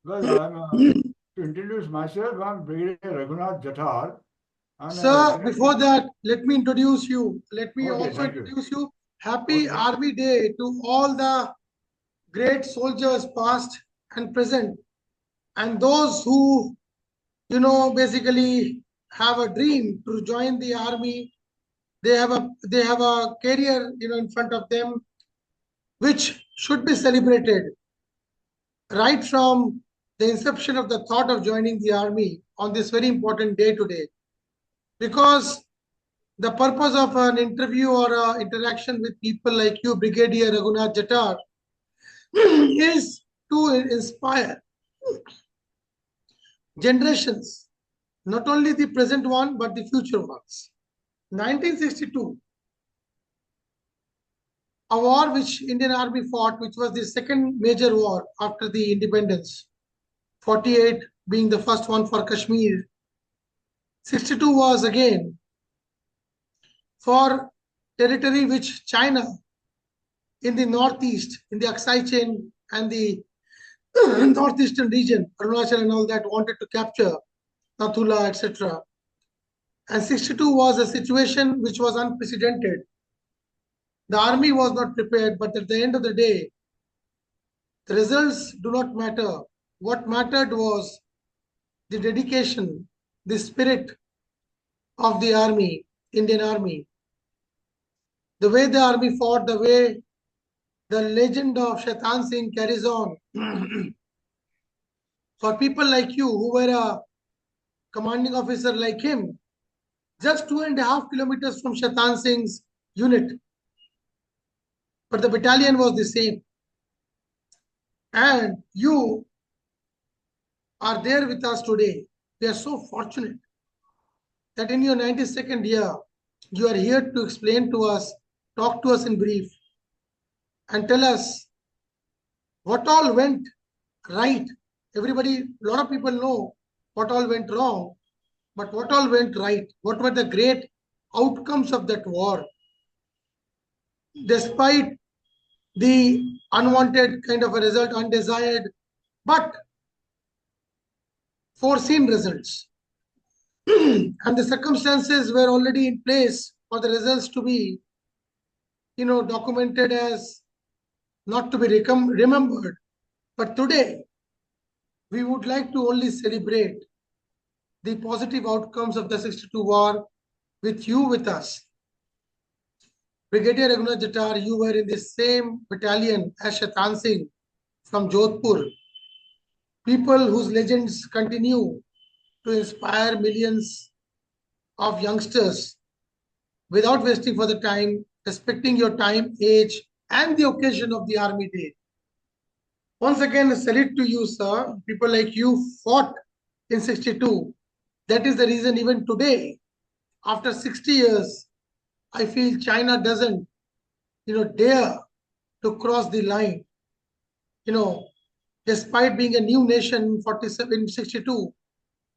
Well, I'm to introduce myself. I'm Brigadier Raghunath Jatar. I'm a Sir, retired. before that, let me introduce you. Let me Okay, also thank you. introduce you. Happy Okay. Army Day to all the great soldiers, past and present, and those who, basically have a dream to join the army. They have a career, in front of them, which should be celebrated right from the inception of the thought of joining the army on this very important day today. Because the purpose of an interview or interaction with people like you, Brigadier Raghunath Jatar, is to inspire generations, not only the present one, but the future ones. 1962, a war which Indian Army fought, which was the second major war after the independence, 48 being the first one for Kashmir. 62 was again for territory which China in the northeast, in the Aksai chain and the northeastern region, Arunachal and all that, wanted to capture Nathula, etc. And 62 was a situation which was unprecedented. The army was not prepared, but at the end of the day, the results do not matter. What mattered was the dedication, the spirit of the army, Indian army, the way the army fought, the way the legend of Shaitan Singh carries on. For people like you who were a commanding officer like him, just 2.5 kilometers from Shaitan Singh's unit, but the battalion was the same. And you are there with us today. We are so fortunate that in your 92nd year, you are here to explain to us, talk to us in brief, and tell us what all went right. Everybody, a lot of people know what all went wrong, but what all went right? What were the great outcomes of that war? Despite the unwanted kind of a result, undesired, but foreseen results. And the circumstances were already in place for the results to be, documented as not to be remembered. But today, we would like to only celebrate the positive outcomes of the 62 war with you with us. Brigadier Raghunath Jatar, you were in the same battalion as Shaitan Singh from Jodhpur. People whose legends continue to inspire millions of youngsters without wasting for the time, respecting your time, age, and the occasion of the Army Day. Once again, a salute to you, sir. People like you fought in 62. That is the reason even today, after 60 years, I feel China doesn't, dare to cross the line. You know, despite being a new nation in 47, 62,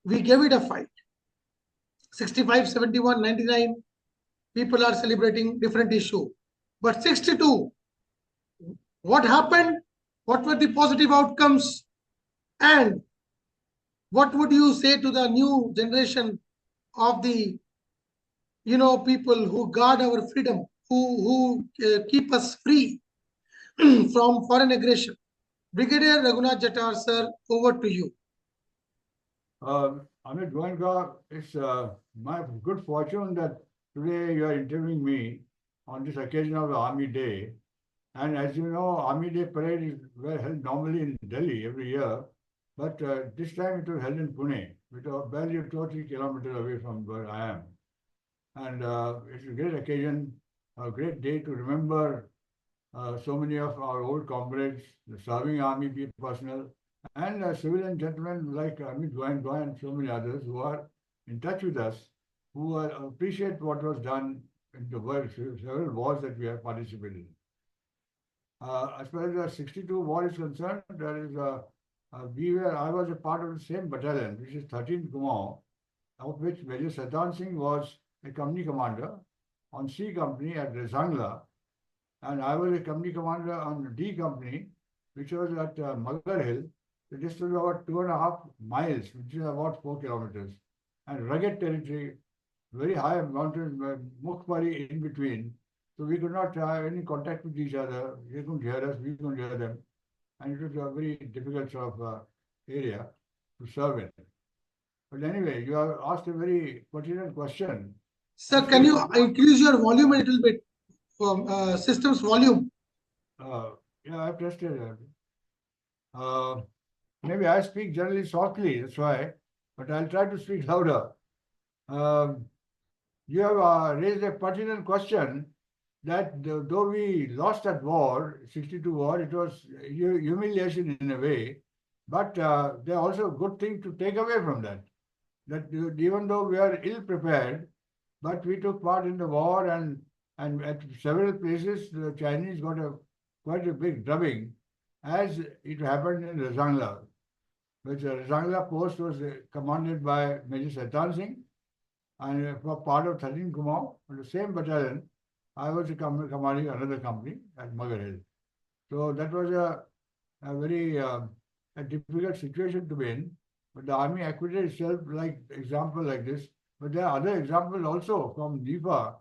we gave it a fight. 65, 71, 99, people are celebrating different issue. But 62, what happened? What were the positive outcomes? And what would you say to the new generation of the, people who guard our freedom, who keep us free from foreign aggression? Brigadier Raghunath Jatar, sir, over to you. Amit Goenka, it's my good fortune that today you are interviewing me on this occasion of the Army Day. And as you know, Army Day parade is held normally in Delhi every year, but this time it was held in Pune, which is barely 2 or 3 kilometers away from where I am. And it's a great occasion, a great day to remember so many of our old comrades, the serving army personnel, and civilian gentlemen like Amit Goenka and so many others who are in touch with us, who appreciate what was done in the world, several wars that we have participated in. As far as the 62 war is concerned, there is I was a part of the same battalion, which is 13th Kumaon, of which Major Shaitan Singh was a company commander on C Company at Rezangla, and I was a company commander on D Company, which was at Magar Hill, The distance was about 2.5 miles, which is about 4 kilometers, and rugged territory, very high mountains, Mukhbari in between. So we could not have any contact with each other. They couldn't hear us, we couldn't hear them, and it was a very difficult sort of area to serve in. But anyway, you have asked a very pertinent question. Sir, As can to you what, increase your volume a little bit? System's volume. uh, yeah, I've tested it. Maybe I speak generally softly, that's why, but I'll try to speak louder. Um, you have raised a pertinent question that though we lost that war, 62 war, it was humiliation in a way, but there are also good things to take away from that. That even though we are ill prepared, but we took part in the war, and at several places the Chinese got a quite a big drubbing, as it happened in Razangla, which Razangla post was commanded by Major Shaitan Singh, and for part of 13 Kumaon, the same battalion, I was commanding another company at Magar Hill. So that was a very a difficult situation to be in. But the army acquitted itself like example like this. But there are other examples also from Nipa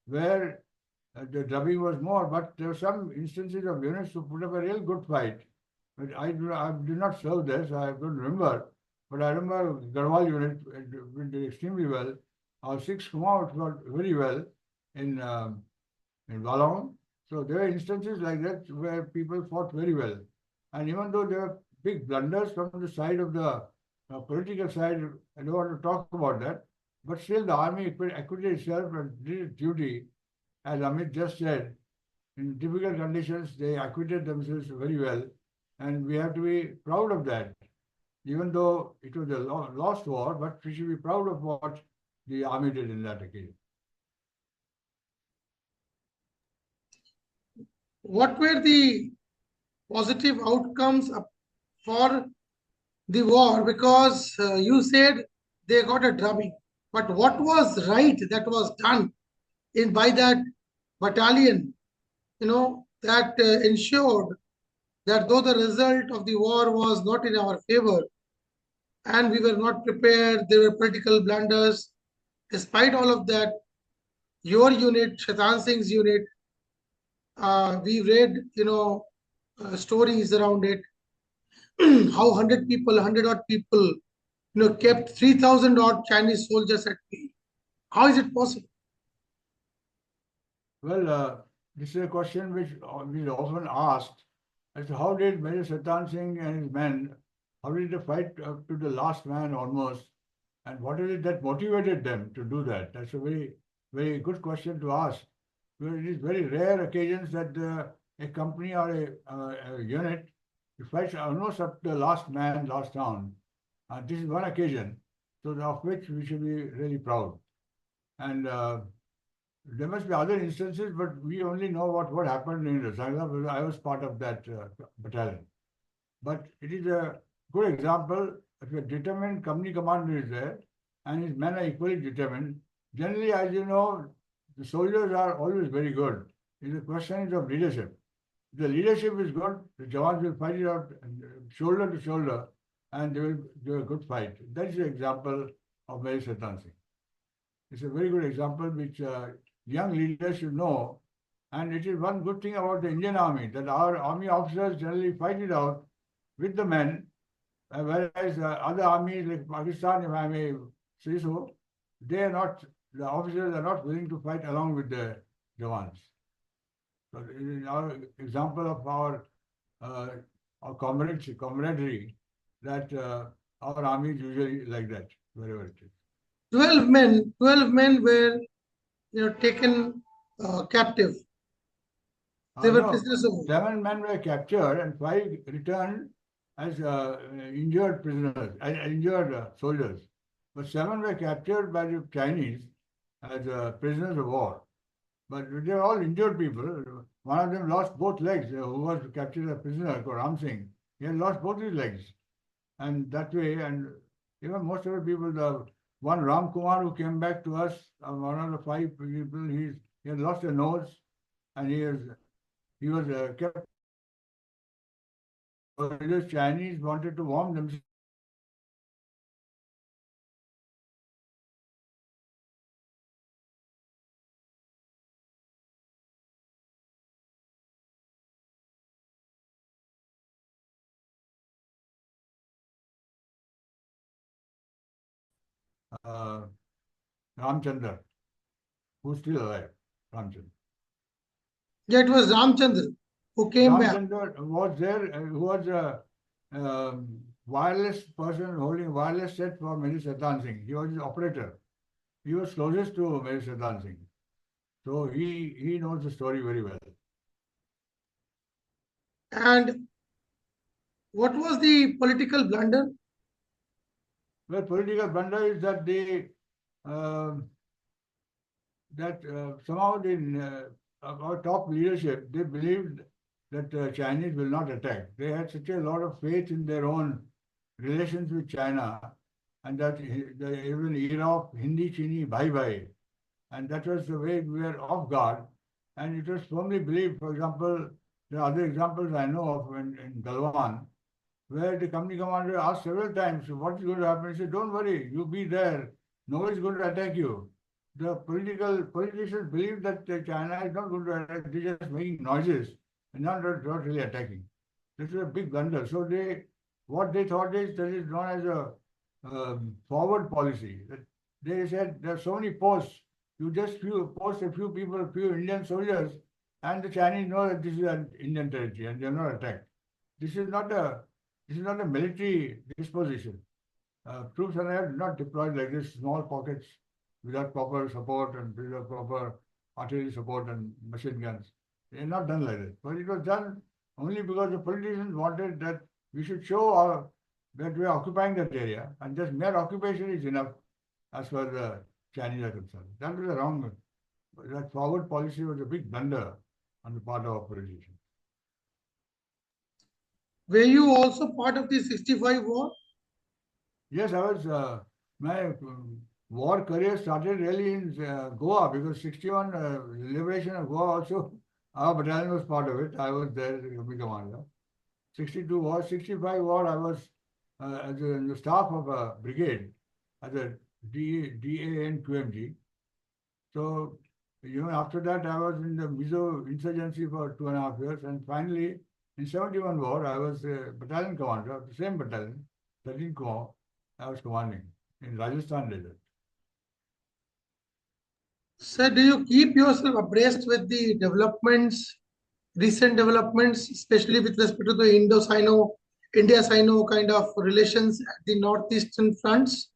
where the drubbing was more, but there were some instances of units who put up a real good fight. But I did not serve there, so I don't remember. But I remember Garhwal unit did extremely well. Our 6th Command got very well in in Valong. So there are instances like that where people fought very well. And even though there are big blunders from the side of the political side, I don't want to talk about that. But still, the army acquitted itself and did its duty, as Amit just said. In difficult conditions, they acquitted themselves very well, and we have to be proud of that. Even though it was a lost war, but we should be proud of what the army did in that occasion. What were the positive outcomes for the war? Because you said they got a drubbing, but what was right that was done in by that battalion? That ensured that though the result of the war was not in our favor and we were not prepared, there were political blunders. Despite all of that, your unit, Shaitan Singh's unit, we read, stories around it, how 100 people, 100 odd people, kept 3,000 odd Chinese soldiers at bay. How is it possible? Well, this is a question which is often asked as to how did Major Satan Singh and his men, how did they fight up to the last man almost, and what is it that motivated them to do that? That's a very, very good question to ask. Because it is very rare occasions that a company or a unit fights almost up to the last man, last town. This is one occasion, so of which we should be really proud. And there must be other instances, but we only know what happened in Rasagla because I was part of that battalion. But it is a good example. If a determined company commander is there and his men are equally determined, generally, as you know, the soldiers are always very good. It's a question of leadership. If the leadership is good, the Jawans will fight it out shoulder to shoulder and they will do a good fight. That's the example of Mary Satan Singh. It's a very good example which young leaders should know. And it is one good thing about the Indian Army that our army officers generally fight it out with the men, whereas other armies like Pakistan, if I may say so, they are not, the officers are not willing to fight along with the Jawans. So it is our example of our camaraderie that our army is usually like that, wherever it is. 12 men were taken captive. They were No, prisoners of war. 7 men were captured and 5 returned as injured prisoners, as injured soldiers. But 7 were captured by the Chinese as prisoners of war. But they were all injured people. One of them lost both legs, who was captured as a prisoner called Ram Singh. He had lost both his legs. And that way, and even most of the people, the one Ram Kumar who came back to us, one of the 5 people, he had lost a nose and he was kept the Chinese wanted to warm themselves. Uh, Ramchandra, who's still alive. Ramchandra. Yeah, it was Ramchandra who came back. Ramchandra was there, who was a wireless person holding wireless set for Major Shaitan Singh. He was his operator. He was closest to Major Shaitan Singh. So he knows the story very well. And what was the political blunder? Well, political blunder is that they um somehow our top leadership, they believed that Chinese will not attack. They had such a lot of faith in their own relations with China, and that the even era of Hindi Chini Bhai Bhai, and that was the way we were off guard. And it was firmly believed, for example, there are other examples I know of in Galwan, where the company commander asked several times, what is going to happen? He said, don't worry, you be there. Nobody is going to attack you. The politicians believe that China is not going to attack, they're just making noises and not really attacking. This is a big blunder. So what they thought is that is known as a forward policy. That they said there are so many posts, you just post a few people, a few Indian soldiers, and the Chinese know that this is an Indian territory and they're not attacked. This is not a military disposition. Troops are not deployed like this, small pockets without proper support and without proper artillery support and machine guns. They're not done like that. But it was done only because the politicians wanted that we should show that we are occupying that area, and just mere occupation is enough as far as the Chinese are concerned. That was a wrong. That forward policy was a big blunder on the part of our politicians. Were you also part of the 65 war? Yes, I was. My war career started really in Goa, because 61 liberation of Goa also, our battalion was part of it. I was there as a company commander. 62 war, 65 war, I was in the staff of a brigade as a DAN QMG. So, after that, I was in the Mizo insurgency for 2.5 years. And finally, in 71 war, I was a battalion commander of the same battalion, 13th Corps, I was commanding in Rajasthan desert. Sir, do you keep yourself abreast with the developments, recent developments, especially with respect to the Indo-Sino, India-Sino kind of relations at the northeastern fronts?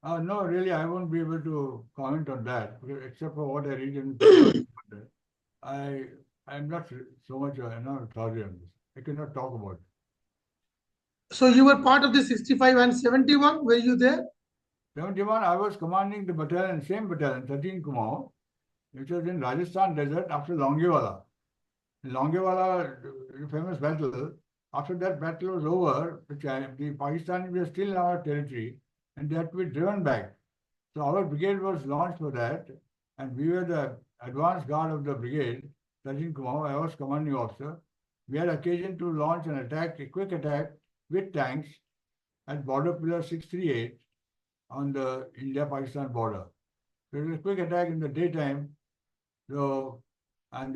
No, really, I won't be able to comment on that, except for what I read in the paper. I'm not so much authority on this. I cannot talk about it. So you were part of the 65 and 71. Were you there? 71, I was commanding the battalion, same battalion, 13 Kumaon, which was in Rajasthan desert after Longewala. Longewala, the famous battle, after that battle was over, the Pakistanis were still in our territory, and they had to be driven back. So our brigade was launched for that, and we were the advance guard of the brigade, 13 Kumaon. I was commanding officer. We had occasion to launch an attack, a quick attack with tanks at border pillar 638 on the India-Pakistan border. So it was a quick attack in the daytime. So, and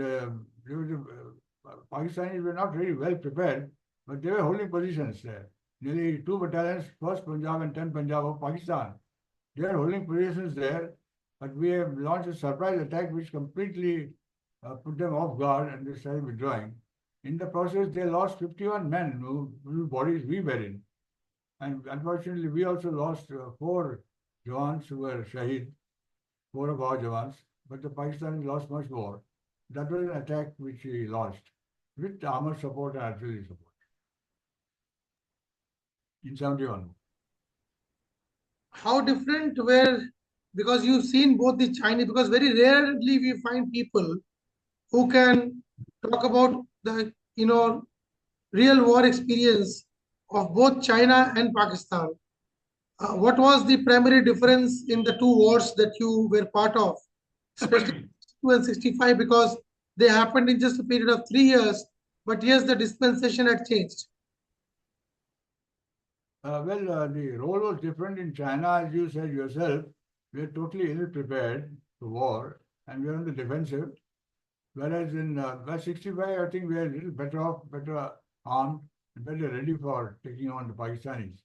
Pakistanis were not really well prepared, but they were holding positions there. Nearly 2 battalions, 1st Punjab and 10th Punjab of Pakistan. They are holding positions there, but we have launched a surprise attack which completely put them off guard, and they started withdrawing. In the process, they lost 51 men whose bodies we were in. And unfortunately, we also lost 4 Jawans who were Shahid, 4 of our Jawans, but the Pakistanis lost much more. That was an attack which we launched with armor support and artillery support in 71. How different were, because you've seen both the Chinese, because very rarely we find people who can talk about the real war experience of both China and Pakistan. What was the primary difference in the 2 wars that you were part of, especially 62 and 65, because they happened in just a period of 3 years, but yes, the dispensation had changed. The role was different in China, as you said yourself. We are totally ill prepared for war and we are on the defensive. Whereas in by 65, I think we are a little better off, better armed, and better ready for taking on the Pakistanis.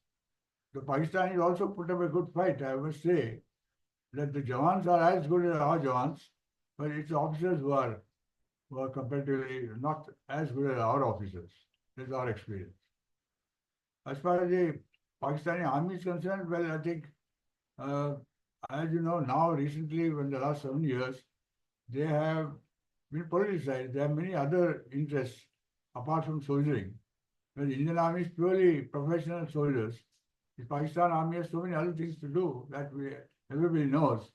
The Pakistanis also put up a good fight, I must say, that the Jawans are as good as our Jawans, but it's the officers who are comparatively not as good as our officers. That's our experience. As far as the Pakistani army is concerned, well, I think, uh, as you know, now recently, in the last 7 years, they have been politicized. They have many other interests apart from soldiering. Well, the Indian Army is purely professional soldiers. The Pakistan Army has so many other things to do that everybody knows.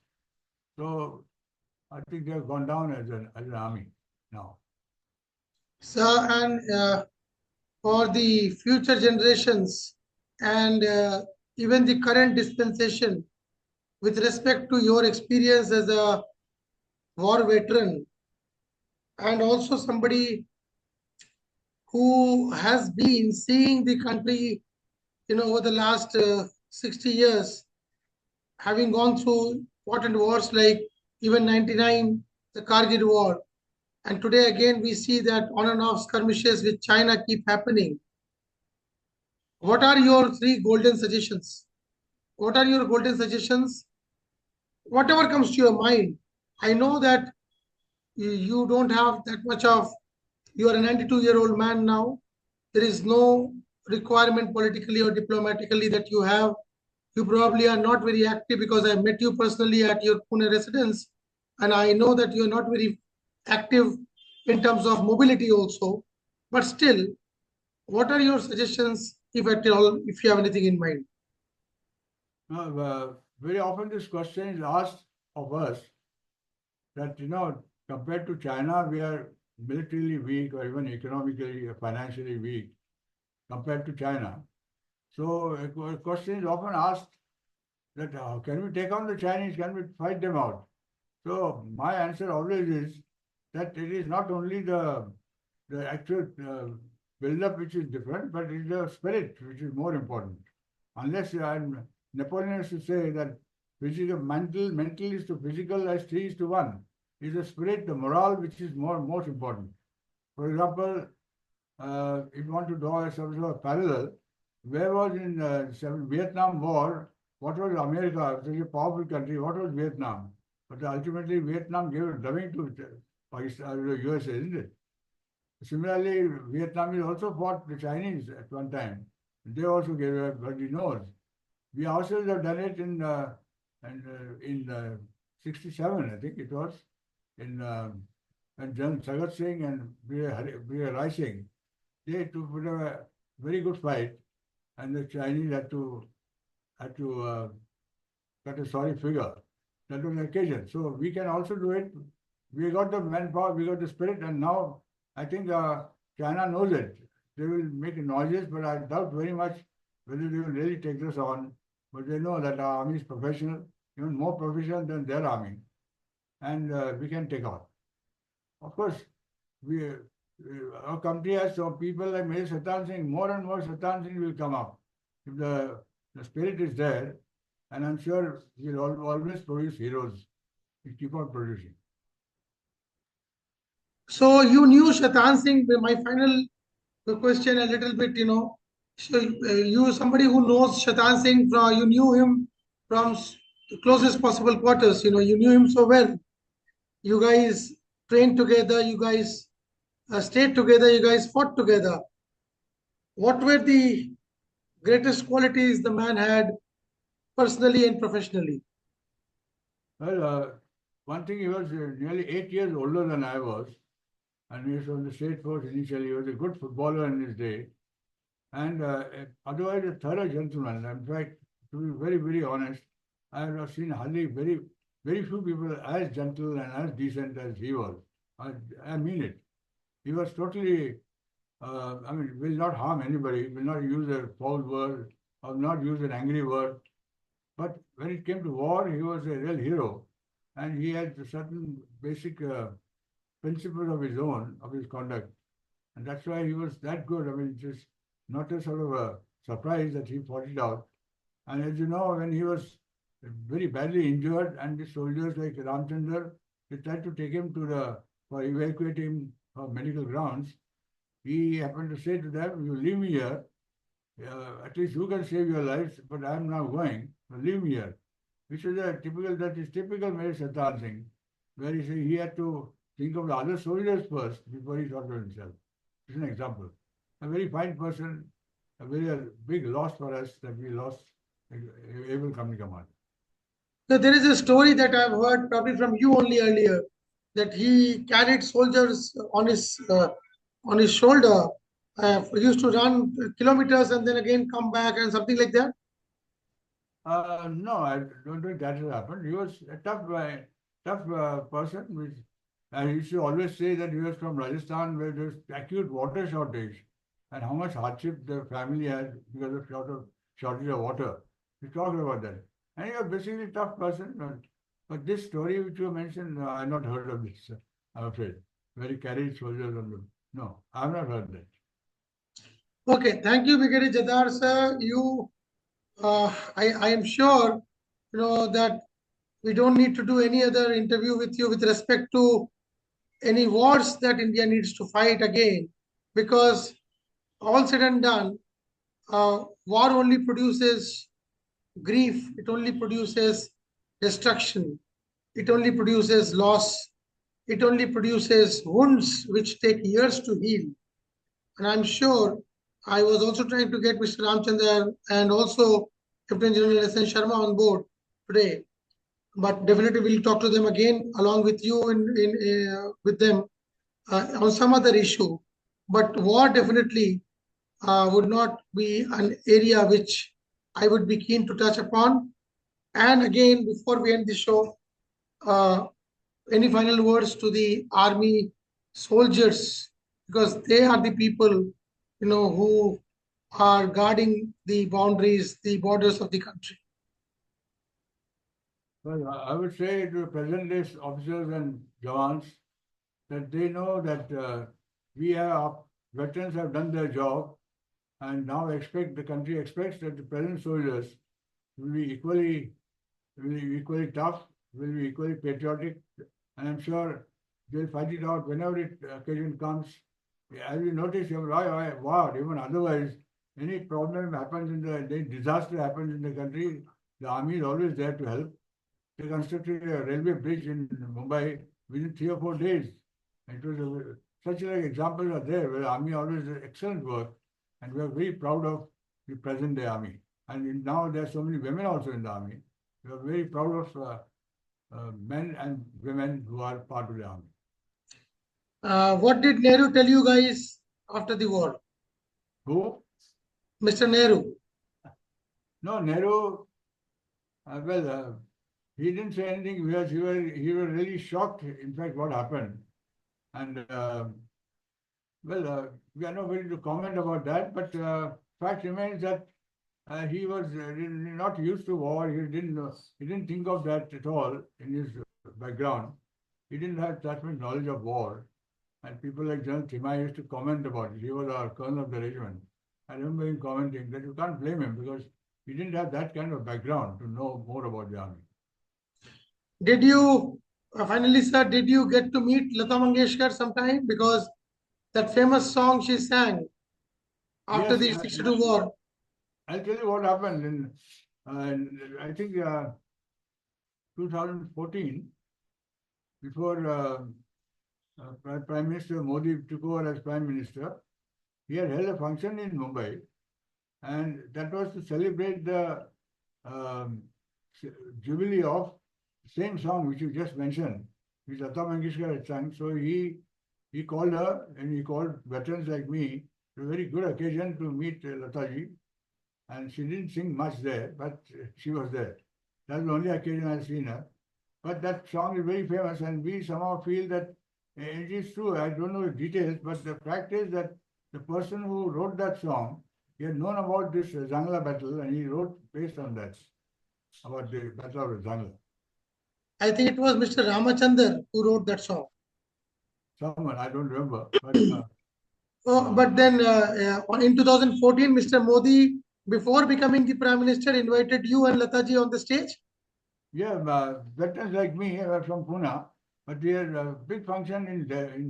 So I think they have gone down as an army now. So, and for the future generations and even the current dispensation, with respect to your experience as a war veteran and also somebody who has been seeing the country, over the last 60 years, having gone through important wars like even 99, the Kargil War, and today again we see that on and off skirmishes with China keep happening. What are your three golden suggestions? What are your golden suggestions? Whatever comes to your mind. I know that you don't have that much of, you are a 92-year-old man now. There is no requirement politically or diplomatically that you have. You probably are not very active because I met you personally at your Pune residence, and I know that you are not very active in terms of mobility also. But still, what are your suggestions, if at all, if you have anything in mind? Very often this question is asked of us that, compared to China, we are militarily weak or even economically or financially weak compared to China. So a question is often asked that can we take on the Chinese? Can we fight them out? So my answer always is that it is not only the actual build-up which is different, but it is the spirit which is more important. Unless Napoleon used to say that mental is to physical as 3:1. It's the spirit, the morale, which is most important. For example, if you want to draw a sort of parallel, where was in Vietnam War, what was America? Such a powerful country. What was Vietnam? But ultimately, Vietnam gave a drubbing to Pakistan, USA, isn't it? Similarly, Vietnamese also fought the Chinese at one time. They also gave a bloody nose. We ourselves have done it in 67, I think it was, in when General Sagat Singh and Brigadier Rai Singh, they put a very good fight, and the Chinese had to cut a sorry figure. That was the occasion. So we can also do it. We got the manpower, we got the spirit, and now I think China knows it. They will make noises, but I doubt very much whether they will really take this on. But they know that our army is professional, even more professional than their army, and we can take on. Of course, our country has some people like Major Shaitan Singh. More and more Shaitan Singh will come up if the spirit is there, and I'm sure we'll always produce heroes. We keep on producing. So you knew Shaitan Singh. My final question, a little bit, So you, somebody who knows Shaitan Singh, you knew him from the closest possible quarters. You knew him so well. You guys trained together. You guys stayed together. You guys fought together. What were the greatest qualities the man had personally and professionally? Well, one thing, he was nearly 8 years older than I was, and he was from the State Force initially. He was a good footballer in his day, and otherwise a thorough gentleman. In fact, to be very, very honest, I have seen hardly very few people as gentle and as decent as he was. I mean it. He was totally, will not harm anybody, will not use a foul word or not use an angry word. But when it came to war, he was a real hero, and he had certain basic principles of his own, of his conduct. And that's why he was that good. Just not a sort of a surprised that he fought it out. And as you know, when he was very badly injured, and the soldiers like Ramchandar, they tried to take him to for evacuate him for medical grounds, he happened to say to them, "You leave me here. At least you can save your lives, but I am now going. Leave me here." Which is that is typical Mary Shaitan thing, where he had to think of the other soldiers first before he thought of himself. It's an example. A very fine person, a very big loss for us that we lost able company commander. So there is a story that I've heard probably from you only earlier, that he carried soldiers on his shoulder. Used to run kilometers and then again come back and something like that. No, I don't think that has happened. He was a tough person. Which I used to always say that he was from Rajasthan, where there's acute water shortage, and how much hardship the family had because of shortage of water. We talked about that, and he was basically a tough person. But this story which you mentioned, I've not heard of this. I'm afraid. Where he carried soldiers on them. No, I've not heard that. Okay, thank you, Brigadier Jatar sir. I am sure that we don't need to do any other interview with you with respect to any wars that India needs to fight again, because all said and done, war only produces grief, it only produces destruction, it only produces loss, it only produces wounds which take years to heal. And I'm sure I was also trying to get Mr. Ramchandar and also Lieutenant General S.N. Sharma on board today. But definitely we'll talk to them again along with you with them on some other issue. But war definitely would not be an area which I would be keen to touch upon. And again, before we end the show, any final words to the army soldiers, because they are the people who are guarding the boundaries, the borders of the country. Well, I would say to the present day officers and jawans that they know that veterans have done their job, and now the country expects that the present soldiers will be equally tough, will be equally patriotic, and I'm sure they'll fight it out whenever occasion comes. As you notice, wow, even otherwise, any problem happens any disaster happens in the country, the army is always there to help. They constructed a railway bridge in Mumbai within 3 or 4 days. It was such examples are there where the army always does excellent work, and we are very proud of the present day army. And now there are so many women also in the army. We are very proud of men and women who are part of the army. What did Nehru tell you guys after the war? Who? Mr. Nehru. No, Nehru, he didn't say anything because he was really shocked, in fact, what happened. And, we are not ready to comment about that, but fact remains that he was not used to war. He didn't think of that at all in his background. He didn't have that much knowledge of war. And people like General Thimai used to comment about it. He was our colonel of the regiment. I remember him commenting that you can't blame him because he didn't have that kind of background to know more about the army. Did you, finally, sir, did you get to meet Lata Mangeshkar sometime? Because that famous song she sang after the 62 war. I'll tell you what happened in I think 2014, before Prime Minister Modi took over as Prime Minister. He had held a function in Mumbai, and that was to celebrate the jubilee of the same song which you just mentioned, which Lata Mangeshkar had sung. So he called her, and he called veterans like me. It was a very good occasion to meet Lataji, and she didn't sing much there, but she was there. That's the only occasion I've seen her. But that song is very famous, and we somehow feel that it is true. I don't know the details, but the fact is that the person who wrote that song, he had known about this Zangla battle, and he wrote based on that, about the Battle of Zangla. I think it was Mr. Ramachandar who wrote that song. Someone, I don't remember. But, but then in 2014, Mr. Modi before becoming the Prime Minister, invited you and Lataji on the stage? Yeah, veterans like me are from Pune, but we had a big function in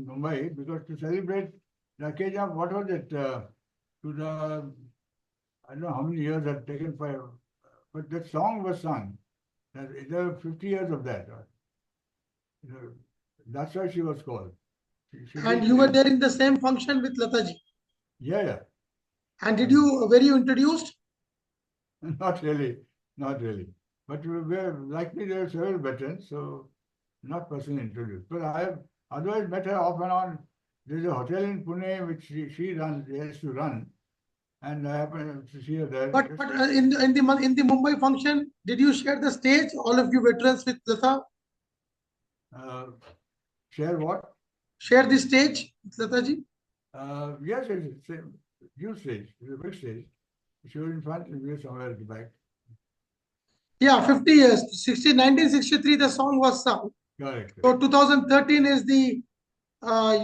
Mumbai because to celebrate the occasion of what was it? To the I don't know how many years had taken for, but that song was sung. There were 50 years of that. You know, that's why she was called. She And did, you were there in the same function with Lataji. yeah, yeah. And were you introduced? Not really, not really. But like me, there are several veterans, so not personally introduced. But I have otherwise met her off and on. There's a hotel in Pune which she used to run, and I happen to see her there. But in the Mumbai function, did you share the stage, all of you veterans with Lata? Share what? Share the stage with Lataji? Yes, it's a huge stage. It's a big stage. She was in front and we were somewhere at the back. Yeah, 50 years. 1963, the song was sung. Correct. So 2013 is the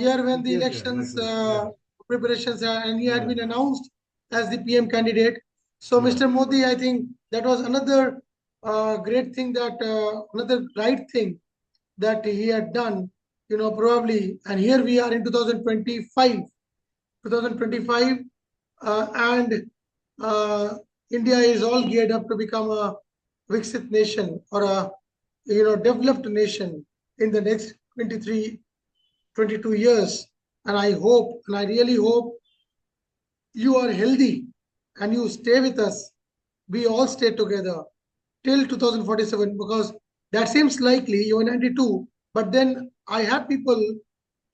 year when the Yes, elections yes. preparations and he had been announced as the PM candidate. So Mr. Modi, I think that was another great thing that another right thing that he had done, you know, probably. And here we are in 2025, and India is all geared up to become a Viksit nation or a developed nation in the next 22 years. And I hope, and I really hope, you are healthy and you stay with us. We all stay together till 2047 because that seems likely. You are 92, but then I have people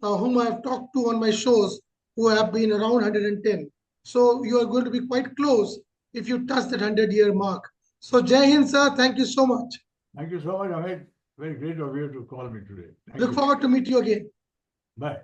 whom I have talked to on my shows who have been around 110. So you are going to be quite close if you touch that 100-year mark. So Jai Hind, sir. Thank you so much. Thank you so much, Amit. Very great of you to call me today. Look forward to meet you again. Bye.